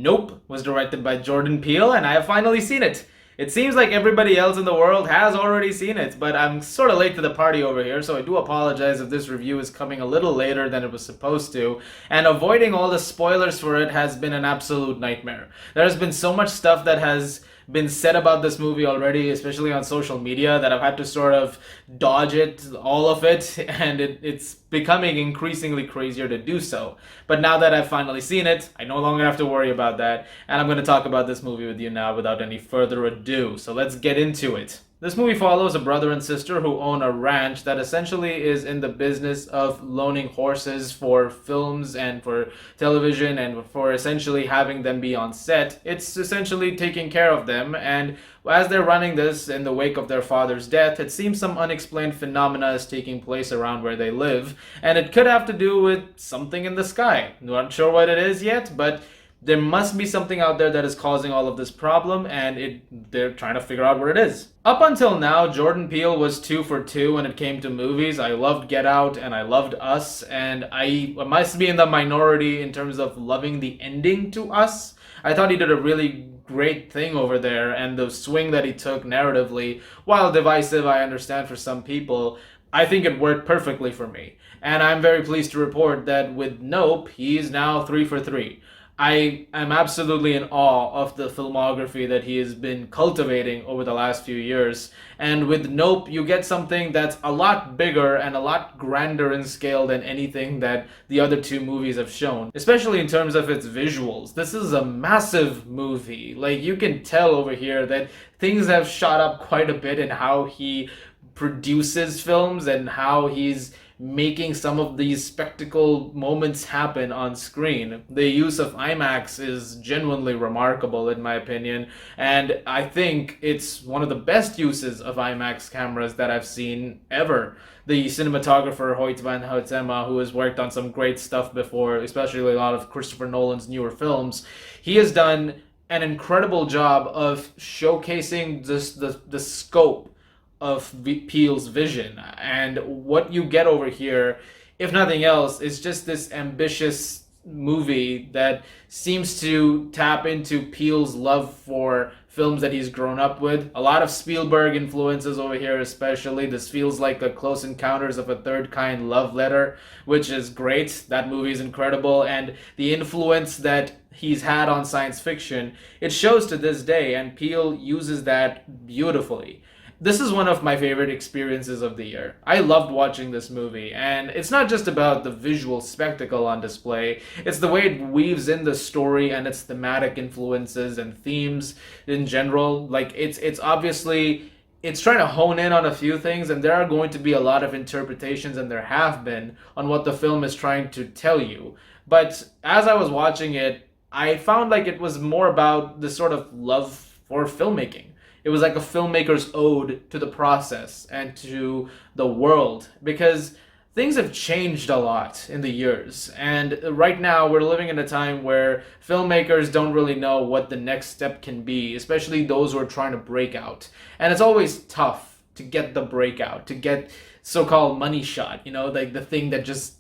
Nope was directed by Jordan Peele, and I have finally seen it. It seems like everybody else in the world has already seen it, but I'm sort of late to the party over here, so I do apologize if this review is coming a little later than it was supposed to, and avoiding all the spoilers for it has been an absolute nightmare. There's been so much stuff that has been said about this movie already, especially on social media, that I've had to sort of dodge it, all of it, and it's becoming increasingly crazier to do so. But now that I've finally seen it, I no longer have to worry about that, and I'm going to talk about this movie with you now without any further ado. So let's get into it. This movie follows a brother and sister who own a ranch that essentially is in the business of loaning horses for films and for television and for essentially having them be on set. It's essentially taking care of them, and as they're running this in the wake of their father's death, it seems some unexplained phenomena is taking place around where they live, and it could have to do with something in the sky. Not sure what it is yet, but there must be something out there that is causing all of this problem, and they're trying to figure out what it is. Up until now, Jordan Peele was 2 for 2 when it came to movies. I loved Get Out and I loved Us, and I must be in the minority in terms of loving the ending to Us. I thought he did a really great thing over there, and the swing that he took narratively, while divisive, I understand for some people, I think it worked perfectly for me. And I'm very pleased to report that with Nope, he's now 3 for 3. I am absolutely in awe of the filmography that he has been cultivating over the last few years. And with Nope, you get something that's a lot bigger and a lot grander in scale than anything that the other two movies have shown, especially in terms of its visuals. This is a massive movie. Like, you can tell over here that things have shot up quite a bit in how he produces films and how he's making some of these spectacle moments happen on screen. The use of IMAX is genuinely remarkable in my opinion, and I think it's one of the best uses of IMAX cameras that I've seen ever. The cinematographer Hoyt van Hoytema, who has worked on some great stuff before, especially a lot of Christopher Nolan's newer films, he has done an incredible job of showcasing the scope of Peele's vision. And what you get over here, if nothing else, is just this ambitious movie that seems to tap into Peele's love for films that he's grown up with. A lot of Spielberg influences over here, especially. This feels like a Close Encounters of a Third Kind love letter, which is great. That movie is incredible, and the influence that he's had on science fiction, it shows to this day, and Peele uses that beautifully. This is one of my favorite experiences of the year. I loved watching this movie, and it's not just about the visual spectacle on display, it's the way it weaves in the story and its thematic influences and themes in general. Like, it's obviously, it's trying to hone in on a few things, and there are going to be a lot of interpretations, and there have been, on what the film is trying to tell you. But as I was watching it, I found like it was more about the sort of love for filmmaking. It was like a filmmaker's ode to the process and to the world, because things have changed a lot in the years. And right now we're living in a time where filmmakers don't really know what the next step can be, especially those who are trying to break out. And it's always tough to get the breakout, to get so-called money shot, you know, like the thing that just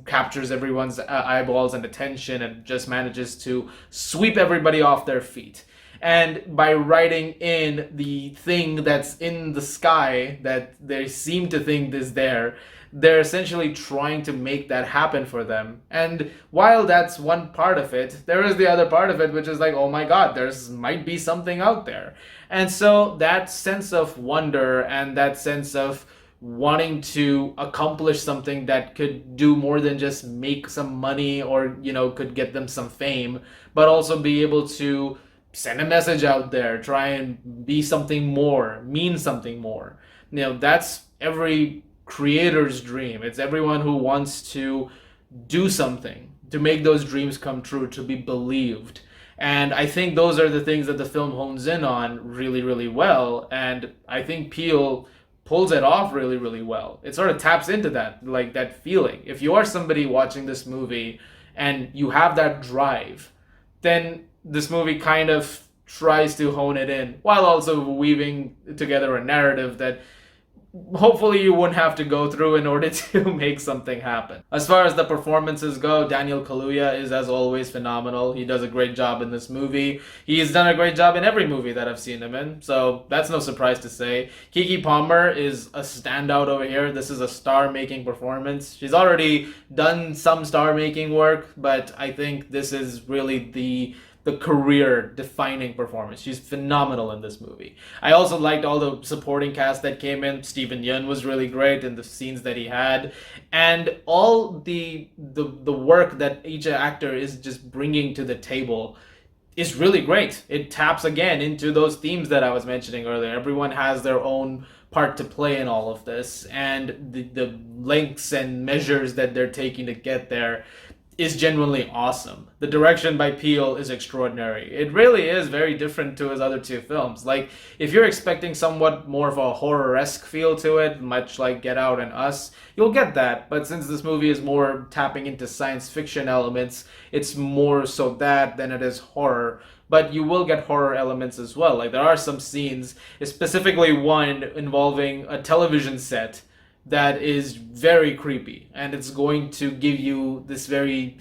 captures everyone's eyeballs and attention and just manages to sweep everybody off their feet. And by writing in the thing that's in the sky that they seem to think is there, they're essentially trying to make that happen for them. And while that's one part of it, there is the other part of it, which is like, oh my god, there's might be something out there. And so that sense of wonder and that sense of wanting to accomplish something that could do more than just make some money or, you know, could get them some fame, but also be able to send a message out there, try and be something more, mean something more. You know, that's every creator's dream. It's everyone who wants to do something, to make those dreams come true, to be believed. And I think those are the things that the film hones in on really, really well. And I think Peele pulls it off really, really well. It sort of taps into that, like that feeling. If you are somebody watching this movie and you have that drive, then this movie kind of tries to hone it in while also weaving together a narrative that hopefully you wouldn't have to go through in order to make something happen. As far as the performances go, Daniel Kaluuya is as always phenomenal. He does a great job in this movie. He's done a great job in every movie that I've seen him in, so that's no surprise to say. Keke Palmer is a standout over here. This is a star-making performance. She's already done some star-making work, but I think this is really the career defining performance. She's phenomenal in this movie. I also liked all the supporting cast that came in. Steven Yeun was really great in the scenes that he had, and all the work that each actor is just bringing to the table is really great. It taps again into those themes that I was mentioning earlier. Everyone has their own part to play in all of this, and the lengths and measures that they're taking to get there is genuinely awesome. The direction by Peele is extraordinary. It really is very different to his other two films. Like, if you're expecting somewhat more of a horror-esque feel to it, much like Get Out and Us, you'll get that. But since this movie is more tapping into science fiction elements, it's more so that than it is horror. But you will get horror elements as well. Like, there are some scenes, specifically one involving a television set that is very creepy, and it's going to give you this very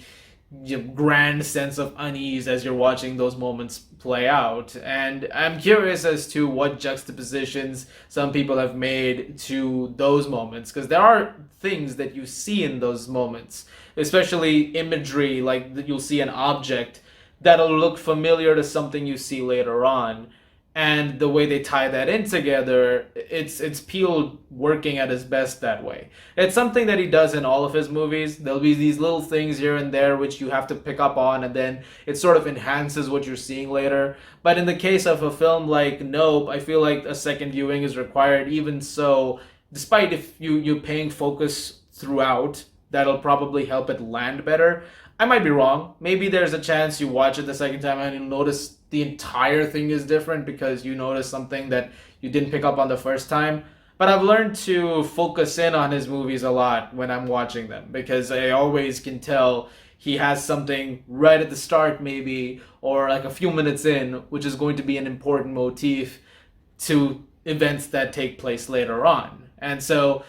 grand sense of unease as you're watching those moments play out. And I'm curious as to what juxtapositions some people have made to those moments, because there are things that you see in those moments, especially imagery, like that you'll see an object that'll look familiar to something you see later on. And the way they tie that in together, it's Peele working at his best that way. It's something that he does in all of his movies. There'll be these little things here and there which you have to pick up on, and then it sort of enhances what you're seeing later. But in the case of a film like Nope, I feel like a second viewing is required. Even so, despite if you're paying focus throughout, that'll probably help it land better. I might be wrong. Maybe there's a chance you watch it the second time and you'll notice the entire thing is different because you notice something that you didn't pick up on the first time. But I've learned to focus in on his movies a lot when I'm watching them, because I always can tell he has something right at the start, maybe, or like a few minutes in, which is going to be an important motif to events that take place later on. And so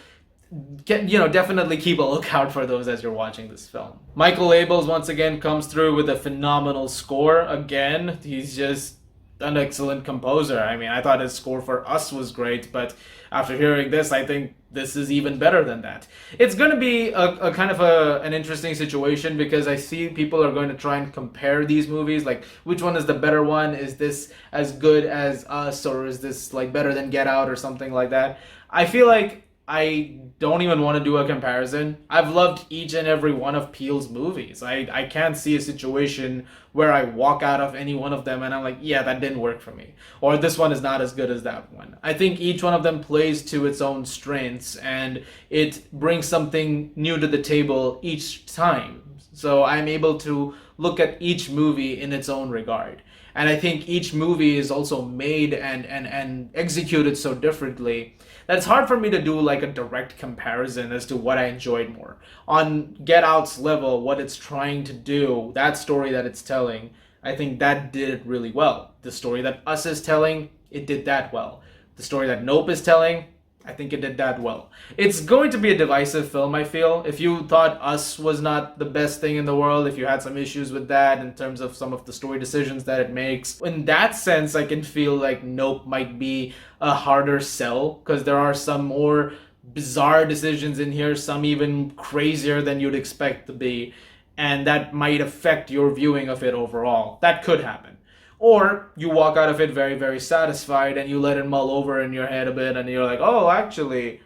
definitely keep a lookout for those as you're watching this film. Michael Abels once again comes through with a phenomenal score. Again, he's just an excellent composer. I mean, I thought his score for Us was great, but after hearing this, I think this is even better than that. It's going to be a kind of an interesting situation, because I see people are going to try and compare these movies, like which one is the better one? Is this as good as Us, or is this like better than Get Out or something like that? I feel like I don't even want to do a comparison. I've loved each and every one of Peele's movies. I can't see a situation where I walk out of any one of them and I'm like, yeah, that didn't work for me. Or this one is not as good as that one. I think each one of them plays to its own strengths, and it brings something new to the table each time. So I'm able to look at each movie in its own regard. And I think each movie is also made and executed so differently that it's hard for me to do like a direct comparison as to what I enjoyed more. On Get Out's level, what it's trying to do, that story that it's telling, I think that did it really well. The story that Us is telling, it did that well. The story that Nope is telling, I think it did that well. It's going to be a divisive film, I feel. If you thought Us was not the best thing in the world, if you had some issues with that in terms of some of the story decisions that it makes, in that sense, I can feel like Nope might be a harder sell, because there are some more bizarre decisions in here, some even crazier than you'd expect to be, and that might affect your viewing of it overall. That could happen. Or you walk out of it very, very satisfied, and you let it mull over in your head a bit, and you're like, oh, actually,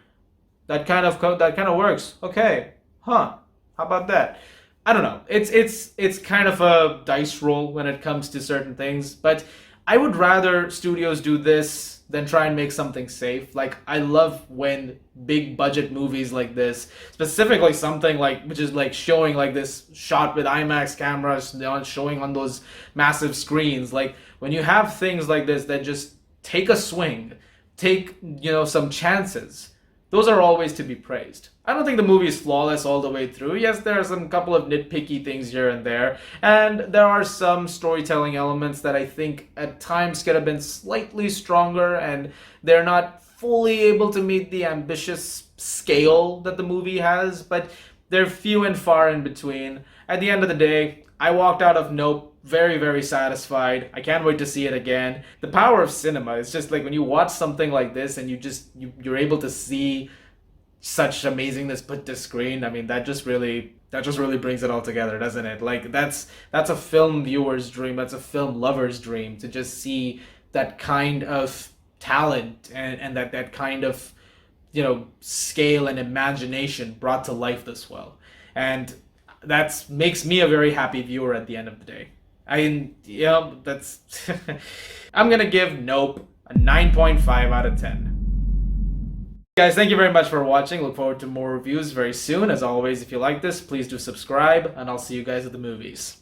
that kind of works. Okay, huh? How about that? I don't know. It's kind of a dice roll when it comes to certain things, but I would rather studios do this than try and make something safe. Like, I love when big budget movies like this, specifically something like, which is like showing like this shot with IMAX cameras, showing on those massive screens. Like, when you have things like this that just take a swing, take, some chances, those are always to be praised. I don't think the movie is flawless all the way through. Yes, there are some couple of nitpicky things here and there, and there are some storytelling elements that I think at times could have been slightly stronger, and they're not fully able to meet the ambitious scale that the movie has, but they're few and far in between. At the end of the day, I walked out of Nope very, very satisfied. I can't wait to see it again. The power of cinema is just like when you watch something like this and you're able to see such amazingness put to screen. I mean, that just really brings it all together, doesn't it? Like that's a film viewer's dream. That's a film lover's dream to just see that kind of talent and that kind of scale and imagination brought to life this well. And that makes me a very happy viewer at the end of the day. That's I'm gonna give Nope a 9.5 out of 10. Guys, thank you very much for watching. Look forward to more reviews very soon. As always, if you like this, please do subscribe, and I'll see you guys at the movies.